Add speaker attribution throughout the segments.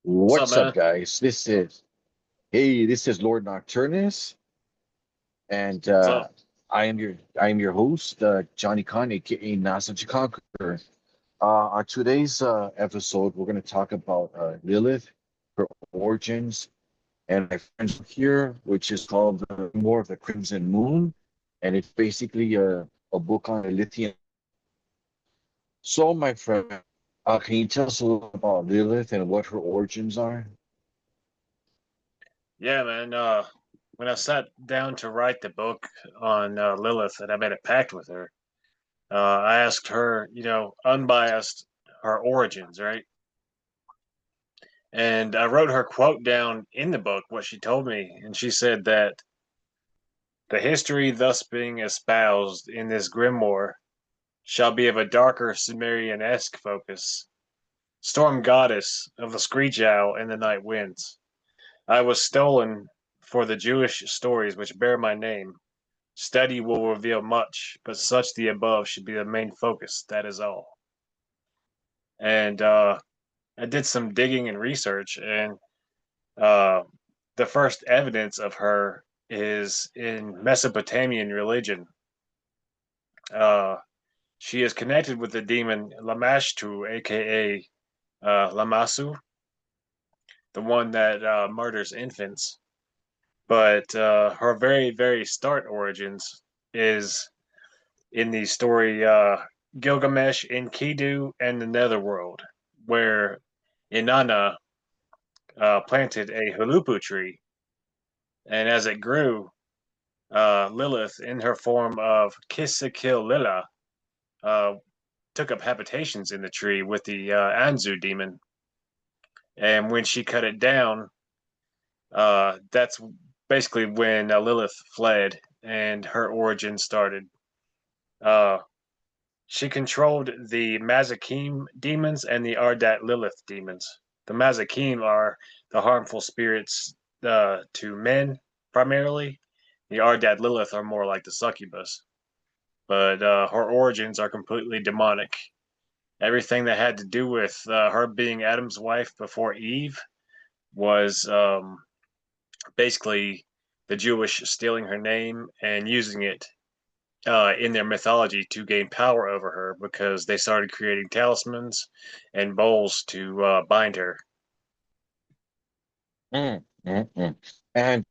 Speaker 1: What's up,
Speaker 2: What's up,
Speaker 1: man?
Speaker 2: guys? This is Lord Nocturnus, and
Speaker 1: What's up?
Speaker 2: I am your host, Johnny Kahn, aka Nosaj The Conqueror. On today's episode, we're going to talk about Lilith, her origins, and my friends here, which is called More of the Crimson Moon, and it's basically a book on Lilithian. So, my friend, can you tell us a little about Lilith and what her origins are?
Speaker 1: Yeah, man. When I sat down to write the book on Lilith, and I made a pact with her, I asked her, unbiased, her origins, right? And I wrote her quote down in the book, what she told me, and she said that the history thus being espoused in this grimoire shall be of a darker Sumerian-esque focus. Storm goddess of the screech owl and the night winds. I was stolen for the Jewish stories which bear my name. Study will reveal much, but such the above should be the main focus. That is all. And I did some digging and research, and uh, the first evidence of her is in Mesopotamian religion. Uh, she is connected with the demon Lamashtu, aka Lamasu, the one that murders infants. But her very, very start origins is in the story Gilgamesh, Enkidu, and the Netherworld, where Inanna planted a hulupu tree, and as it grew, Lilith, in her form of Kisikil uh, took up habitations in the tree with the Anzu demon. And when she cut it down, that's basically when Lilith fled and her origin started. Uh, She controlled the Mazakim demons and the Ardat Lilith demons. The Mazakim are the harmful spirits to men, primarily. The Ardat Lilith are more like the succubus. But her origins are completely demonic. Everything that had to do with her being Adam's wife before Eve was basically the Jewish stealing her name and using it in their mythology to gain power over her because they started creating talismans and bowls to bind her.
Speaker 2: Mm, mm, mm. And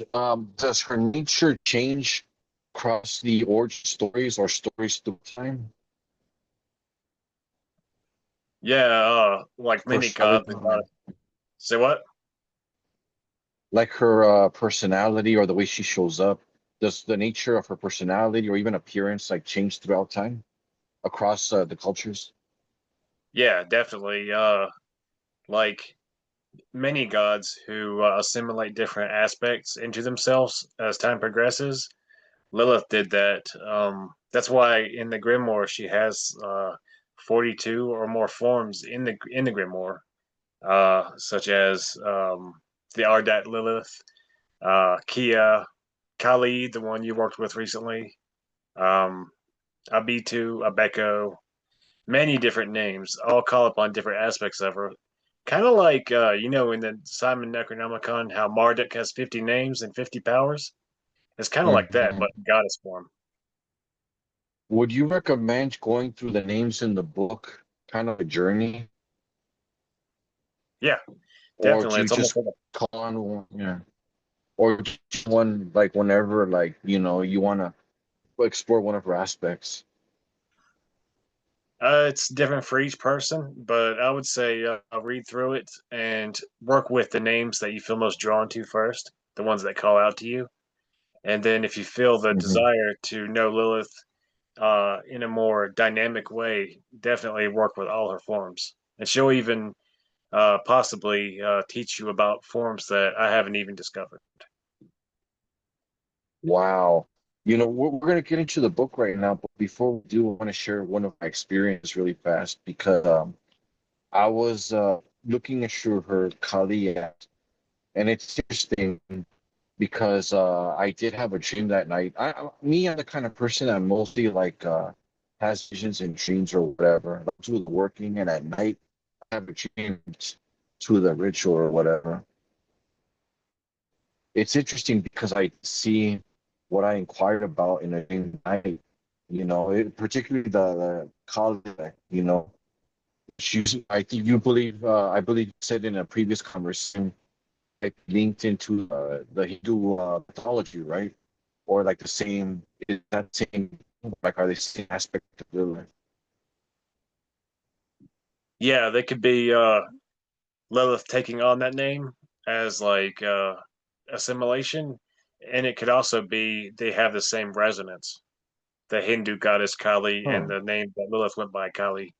Speaker 2: does her nature change across the origin stories or stories through time?
Speaker 1: Yeah, like many gods
Speaker 2: Personality,
Speaker 1: and goddesses. Say what?
Speaker 2: like her personality or the way she shows up, does the nature of her personality or even appearance like change throughout time across the cultures?
Speaker 1: Yeah, definitely. Like many gods who assimilate different aspects into themselves as time progresses. Lilith did that. That's why in the grimoire she has 42 or more forms in the grimoire, such as the Ardat Lilith, Kia, Kali, the one you worked with recently, um, Abitu, Abeko, many different names, all call upon different aspects of her. Kind of like, in the Simon Necronomicon, how Marduk has 50 names and 50 powers. It's kind of like that,
Speaker 2: Mhm.
Speaker 1: but in goddess form.
Speaker 2: Would you recommend going through the names in the book, kind of a journey,
Speaker 1: Yeah,
Speaker 2: or do
Speaker 1: definitely.
Speaker 2: you
Speaker 1: It's almost
Speaker 2: just
Speaker 1: like a
Speaker 2: call on one, yeah, or just one like whenever like you want to explore one of her aspects?
Speaker 1: It's different for each person, but I would say read through it and work with the names that you feel most drawn to first, the ones that call out to you. And then if you feel the
Speaker 2: Hmm.
Speaker 1: desire to know Lilith in a more dynamic way, definitely work with all her forms. And she'll even possibly teach you about forms that I haven't even discovered.
Speaker 2: Wow. We're going to get into the book right now, but before we do, I want to share one of my experiences really fast because I was looking through her Kali app, and it's interesting because I did have a dream that night. I'm the kind of person that mostly like has visions and dreams or whatever. I do the working, and at night I have a dream. to the ritual or whatever. It's interesting because I see what I inquired about in a dream night, particularly the Kali, which I think I believe you said in a previous conversation, it linked into the Hindu mythology, right? Or like the same, is that same, like are they same aspect of Lilith?
Speaker 1: Yeah, they could be Lilith taking on that name as like assimilation, and it could also be they have the same resonance. The Hindu goddess Kali and
Speaker 2: Huh,
Speaker 1: the name that Lilith went by, Kali.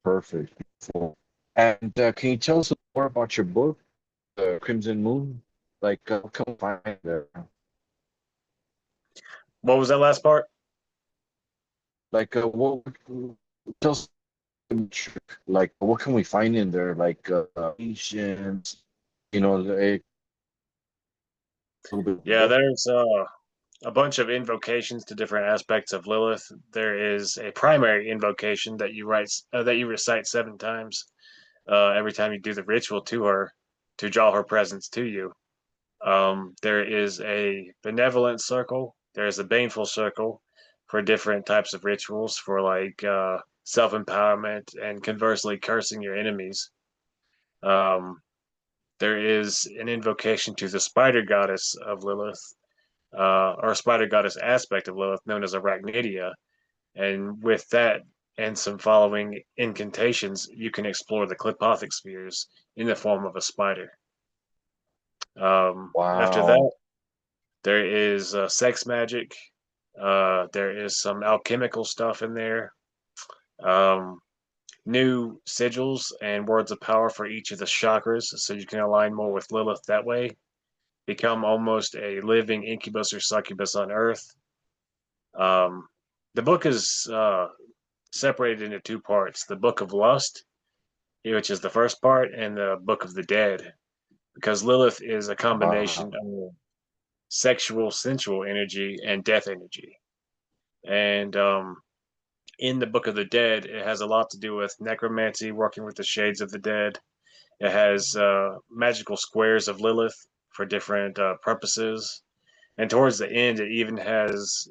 Speaker 2: perfect. Beautiful. And can you tell us more about your book, Crimson Moon? Like, what can we find there?
Speaker 1: What was that last part?
Speaker 2: Like, tell us, like, what can we find in there? Like, patience, like, a little bit
Speaker 1: Yeah,
Speaker 2: more.
Speaker 1: there's a bunch of invocations to different aspects of Lilith. There is a primary invocation that you recite 7 times every time you do the ritual to her to draw her presence to you. There is a benevolent circle. There is a baneful circle for different types of rituals for like self empowerment and conversely cursing your enemies. Um, there is an invocation to the spider goddess of Lilith, or spider goddess aspect of Lilith, known as Arachnidia. And with that and some following incantations, you can explore the Clipothic spheres in the form of a spider. After
Speaker 2: Wow.
Speaker 1: that, there is sex magic. There is some alchemical stuff in there. Um, New sigils and words of power for each of the chakras, so you can align more with Lilith that way. Become almost a living incubus or succubus on Earth. Um, the book is separated into 2 parts: the Book of Lust, which is the first part, and the Book of the Dead, because Lilith is a combination
Speaker 2: Wow.
Speaker 1: of sexual, sensual energy and death energy. And in the Book of the Dead, it has a lot to do with necromancy, working with the shades of the dead. It has magical squares of Lilith for different purposes. And towards the end, it even has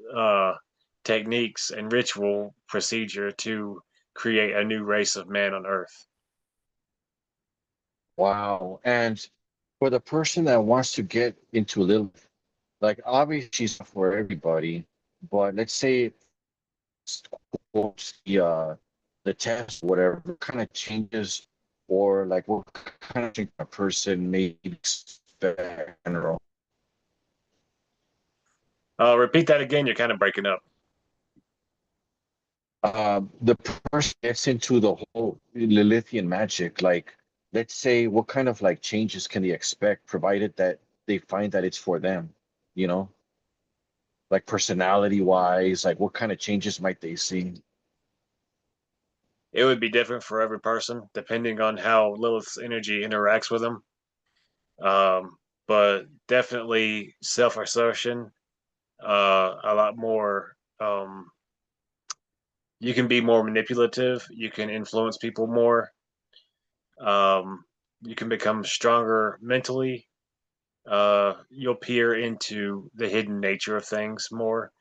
Speaker 1: techniques and ritual procedure to create a new race of man on Earth.
Speaker 2: Wow. And for the person that wants to get into Lilith, like obviously she's not for everybody, but let's say the test, whatever kind of changes, or like what kind of thing a person may expect in general.
Speaker 1: Repeat that again. You're kind of breaking up.
Speaker 2: The person gets into the whole Lilithian magic, like let's say what kind of like changes can they expect, provided that they find that it's for them, you know, like personality wise, like what kind of changes might they see?
Speaker 1: It would be different for every person depending on how Lilith's energy interacts with them. But definitely self assertion, a lot more. You can be more manipulative. You can influence people more. Um, you can become stronger mentally. You'll peer into the hidden nature of things more.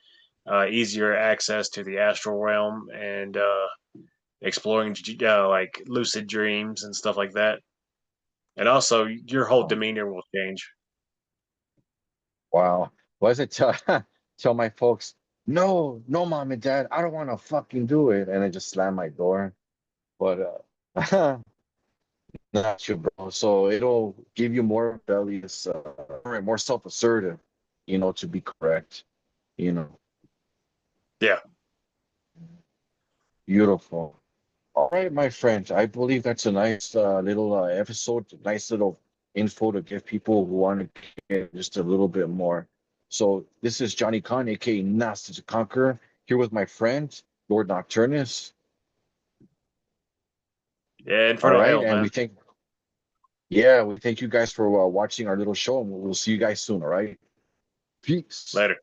Speaker 1: Easier access to the astral realm and exploring like lucid dreams and stuff like that. And also, your whole
Speaker 2: Oh,
Speaker 1: demeanor will change.
Speaker 2: wow. Was it tell tell my folks, no, no, mom and dad, I don't want to fucking do it, and I just slam my door. But not you, bro. So it'll give you more rebellious, more self-assertive, to be correct. You know,
Speaker 1: Yeah.
Speaker 2: beautiful. All right, my friend. I believe that's a nice little episode, nice little info to give people who want to get just a little bit more. So this is Johnny Kahn, aka Nosaj The Conqueror, here with my friend, Lord Nocturnus.
Speaker 1: Yeah,
Speaker 2: All
Speaker 1: Infernal
Speaker 2: right,
Speaker 1: Hail,
Speaker 2: and
Speaker 1: man.
Speaker 2: we thank you guys for watching our little show, and we'll see you guys soon. All right, peace.
Speaker 1: Later.